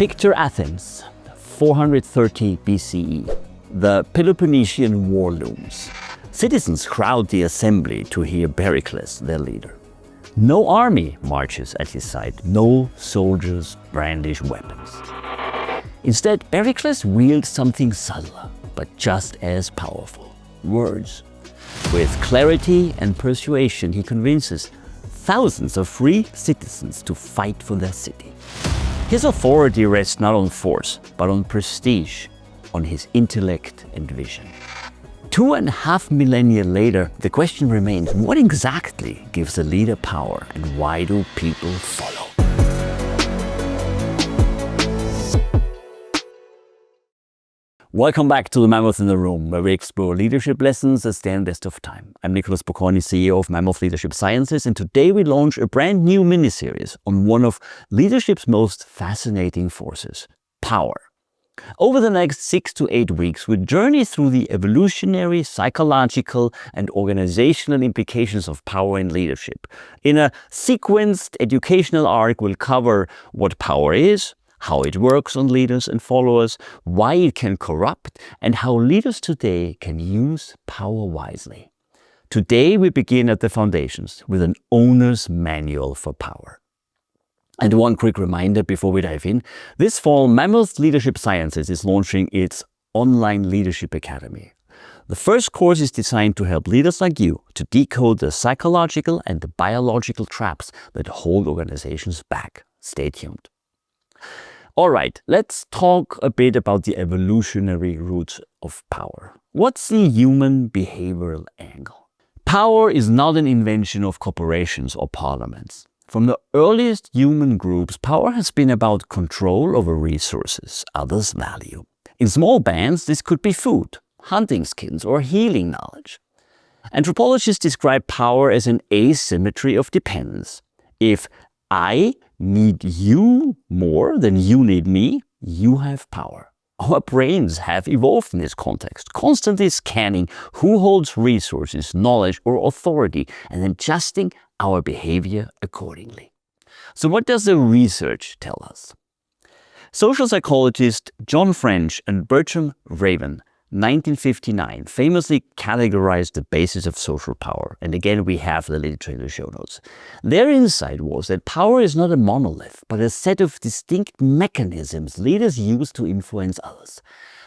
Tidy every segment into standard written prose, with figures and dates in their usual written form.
Picture Athens, 430 BCE. The Peloponnesian War looms. Citizens crowd the assembly to hear Pericles, their leader. No army marches at his side, no soldiers brandish weapons. Instead, Pericles wields something subtler, but just as powerful: words. With clarity and persuasion, he convinces thousands of free citizens to fight for their city. His authority rests not on force, but on prestige, on his intellect and vision. 2.5 millennia later, the question remains: what exactly gives a leader power, and why do people follow? Welcome back to the Mammoth in the Room, where we explore leadership lessons that stand the test of time. I'm Nicholas Bocconi, CEO of Mammoth Leadership Sciences, and today we launch a brand new miniseries on one of leadership's most fascinating forces: power. Over the next 6 to 8 weeks, we'll journey through the evolutionary, psychological, and organizational implications of power in leadership. In a sequenced educational arc, we'll cover what power is, how it works on leaders and followers, why it can corrupt, and how leaders today can use power wisely. Today, we begin at the foundations with an owner's manual for power. And one quick reminder before we dive in: this fall, Mammoth Leadership Sciences is launching its online leadership academy. The first course is designed to help leaders like you to decode the psychological and the biological traps that hold organizations back. Stay tuned. All right, let's talk a bit about the evolutionary roots of power. What's the human behavioral angle? Power is not an invention of corporations or parliaments. From the earliest human groups, power has been about control over resources others value. In small bands, this could be food, hunting skills, or healing knowledge. Anthropologists describe power as an asymmetry of dependence. If I need you more than you need me, you have power. Our brains have evolved in this context, constantly scanning who holds resources, knowledge, or authority, and adjusting our behavior accordingly. So what does the research tell us? Social psychologists John French and Bertram Raven, 1959, famously categorized the basis of social power. And again, we have the literature in the show notes. Their insight was that power is not a monolith, but a set of distinct mechanisms leaders use to influence others.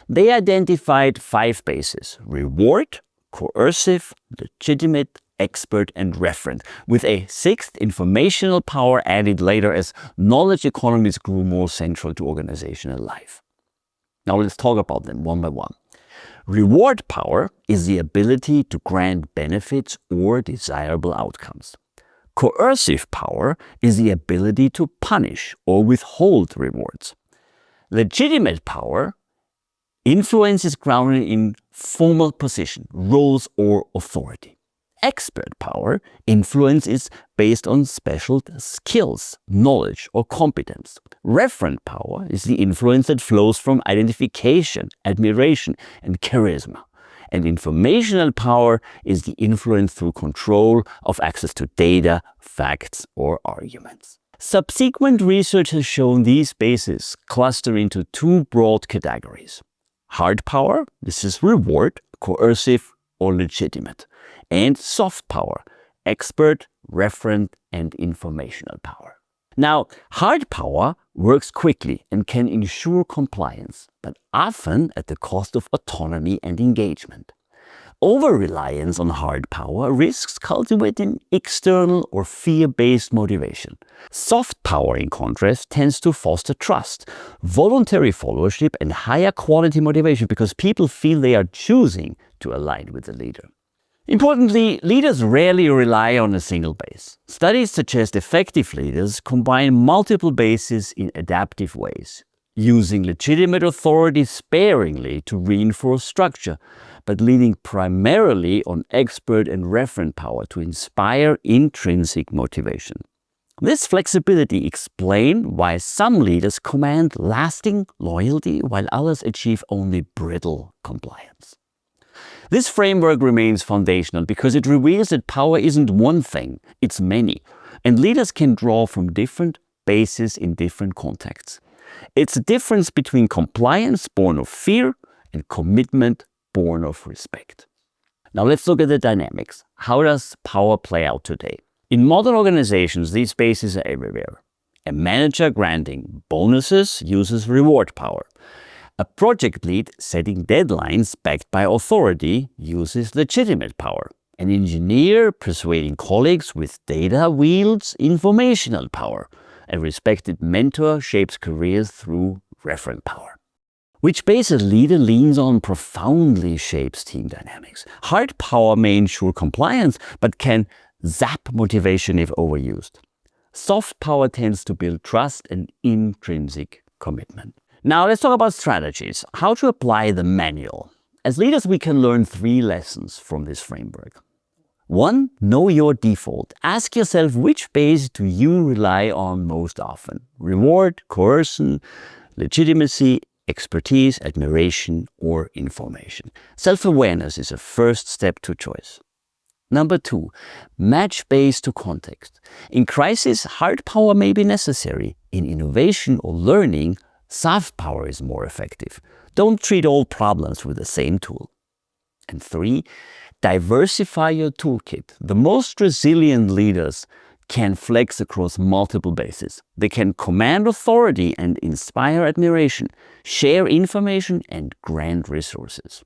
They identified 5 bases: reward, coercive, legitimate, expert, and referent, with a 6th, informational power, added later as knowledge economies grew more central to organizational life. Now let's talk about them one by one. Reward power is the ability to grant benefits or desirable outcomes. Coercive power is the ability to punish or withhold rewards. Legitimate power influence is grounded in formal position, roles, or authority. Expert power influence is based on special skills, knowledge, or competence. Referent power is the influence that flows from identification, admiration, and charisma. And informational power is the influence through control of access to data, facts, or arguments. Subsequent research has shown these bases cluster into 2 broad categories: hard power, this is reward, coercive, or legitimate; and soft power, expert, referent, and informational power. Now, hard power works quickly and can ensure compliance, but often at the cost of autonomy and engagement. Over-reliance on hard power risks cultivating external or fear-based motivation. Soft power, in contrast, tends to foster trust, voluntary followership, and higher quality motivation because people feel they are choosing to align with the leader. Importantly, leaders rarely rely on a single base. Studies suggest effective leaders combine multiple bases in adaptive ways, using legitimate authority sparingly to reinforce structure, but leaning primarily on expert and referent power to inspire intrinsic motivation. This flexibility explains why some leaders command lasting loyalty while others achieve only brittle compliance. This framework remains foundational because it reveals that power isn't one thing, it's many, and leaders can draw from different bases in different contexts. It's a difference between compliance born of fear and commitment born of respect. Now let's look at the dynamics. How does power play out today? In modern organizations, these spaces are everywhere. A manager granting bonuses uses reward power. A project lead setting deadlines backed by authority uses legitimate power. An engineer persuading colleagues with data wields informational power. A respected mentor shapes careers through referent power. Which base a leader leans on profoundly shapes team dynamics. Hard power may ensure compliance, but can zap motivation if overused. Soft power tends to build trust and intrinsic commitment. Now let's talk about strategies. How to apply the manual. As leaders, we can learn 3 lessons from this framework. 1. Know your default. Ask yourself, which base do you rely on most often? Reward, coercion, legitimacy, expertise, admiration, or information. Self-awareness is a first step to choice. Number 2, match base to context. In crisis, hard power may be necessary. In innovation or learning, soft power is more effective. Don't treat all problems with the same tool. And 3, diversify your toolkit. The most resilient leaders can flex across multiple bases. They can command authority and inspire admiration, share information, and grant resources.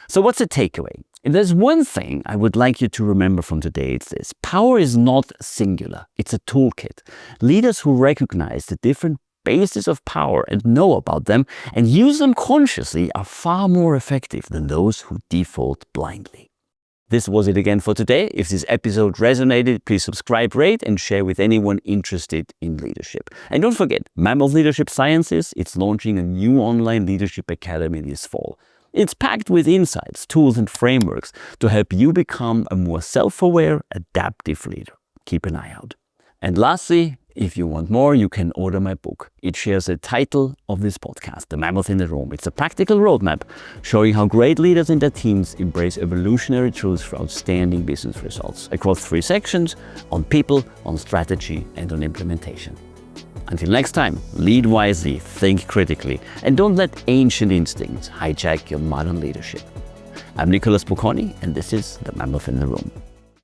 So what's the takeaway? If there's one thing I would like you to remember from today, it's this. Power is not singular. It's a toolkit. Leaders who recognize the different bases of power and know about them and use them consciously are far more effective than those who default blindly. This was it again for today. If this episode resonated, please subscribe, rate, and share with anyone interested in leadership. And don't forget, Mammoth Leadership Sciences, it's launching a new online leadership academy this fall. It's packed with insights, tools, and frameworks to help you become a more self-aware, adaptive leader. Keep an eye out. And lastly, if you want more, you can order my book. It shares the title of this podcast, The Mammoth in the Room. It's a practical roadmap showing how great leaders and their teams embrace evolutionary truths for outstanding business results across 3 sections: on people, on strategy, and on implementation. Until next time, lead wisely, think critically, and don't let ancient instincts hijack your modern leadership. I'm Nicholas Bocconi, and this is The Mammoth in the Room.